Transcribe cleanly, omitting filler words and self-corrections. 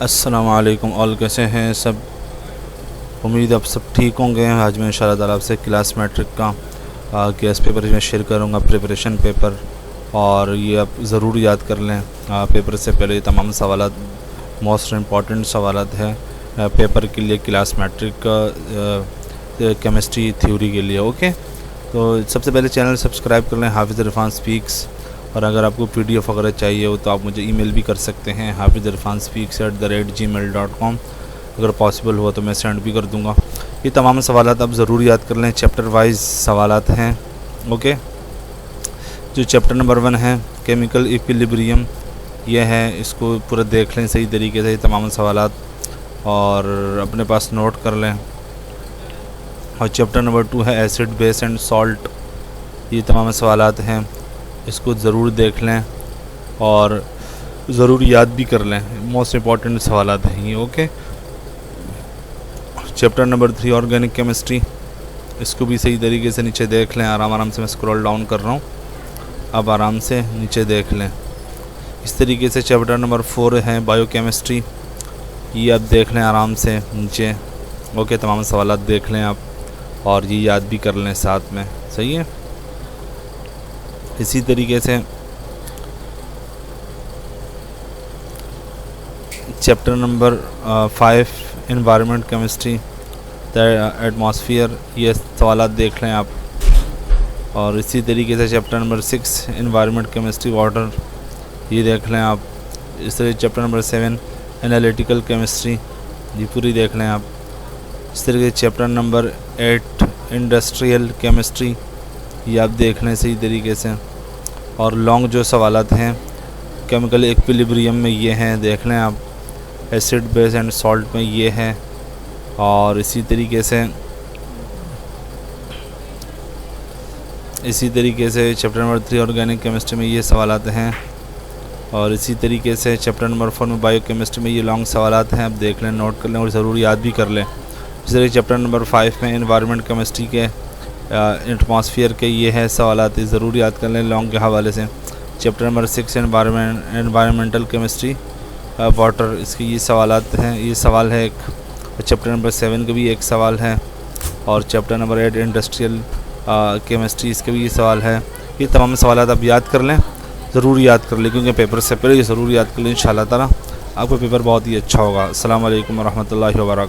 अस्सलाम वालेकुम। ऑल कैसे हैं सब? उम्मीद आप सब ठीक होंगे। आज मैं इंशाल्लाह ताला आपसे क्लास मैट्रिक का केस पेपर में शेयर करूंगा, प्रिपरेशन पेपर। और ये आप ज़रूर याद कर लें। पेपर से पहले तमाम सवालात मोस्ट इम्पॉर्टेंट सवालात हैं पेपर के लिए, क्लास मैट्रिक का केमिस्ट्री थ्योरी के लिए। ओके, तो सबसे पहले चैनल सब्सक्राइब कर लें, हाफिज़ इरफान स्पीक्स। और अगर आपको PDF वगैरह चाहिए हो तो आप मुझे ईमेल भी कर सकते हैं, hafizirsfanspeaks@gmail.com। अगर पॉसिबल हुआ तो मैं सेंड भी कर दूंगा। ये तमाम सवालात आप ज़रूर याद कर लें, चैप्टर वाइज सवालात हैं। ओके, जो चैप्टर नंबर 1 है केमिकल इक्विलिब्रियम, ये है, इसको पूरा देख लें सही तरीके से, ये तमाम सवालात, और अपने पास नोट कर लें। और चैप्टर नंबर 2 है एसिड बेस एंड सॉल्ट, ये तमाम सवालात हैं, इसको ज़रूर देख लें और ज़रूर याद भी कर लें। मोस्ट इम्पॉर्टेंट सवालात हैं ये। Okay, chapter number 3 organic chemistry, इसको भी सही तरीके से नीचे देख लें। आराम से मैं स्क्रॉल डाउन कर रहा हूँ, अब आराम से नीचे देख लें इस तरीके से। चैप्टर नंबर 4 है बायोकेमिस्ट्री, ये आप देख लें आराम से नीचे। ओके, तमाम सवालात देख लें आप और ये याद भी कर लें साथ में, सही है। इसी तरीके से chapter number 5 environment chemistry the atmosphere, ये सवालात देख लें आप। और इसी तरीके से chapter number 6 environment chemistry water, ये देख लें आप। इस तरह चैप्टर नंबर 7 एनालिटिकल केमिस्ट्री, ये पूरी देख लें आप। इस तरीके से चैप्टर नंबर 8 इंडस्ट्रियल केमिस्ट्री, ये आप देख लें सही तरीके से। और लॉन्ग जो सवालात हैं केमिकल इक्विलिब्रियम में, ये हैं, देख लें आप। एसिड बेस एंड सॉल्ट में ये है। और इसी तरीके से चैप्टर नंबर 3 ऑर्गेनिक केमिस्ट्री में ये सवालात हैं। और इसी तरीके से चैप्टर नंबर 4 में बायोकेमिस्ट्री में ये लॉन्ग सवालात हैं, आप देख लें, नोट कर लें और ज़रूर याद भी कर लें। इसी तरह चैप्टर नंबर 5 में एनवायरनमेंट केमिस्ट्री के एटमॉस्फेयर के ये है सवालात, ज़रूर याद कर लें लॉन्ग के हवाले से। Chapter number 6 environmental chemistry water, इसके ये सवालात हैं, ये सवाल है एक। और चैप्टर नंबर 7 का भी एक सवाल है। और चैप्टर नंबर 8 इंडस्ट्रियल केमिस्ट्री, इसके भी ये सवाल है। ये तमाम सवालात आप याद कर लें, ज़रूर याद कर लें, क्योंकि पेपर से पहले ये ज़रूर याद कर लें। इंशाअल्लाह ताला आपका पेपर बहुत ही अच्छा होगा। अस्सलाम वालेकुम रहमतुल्लाहि व बरकातहू।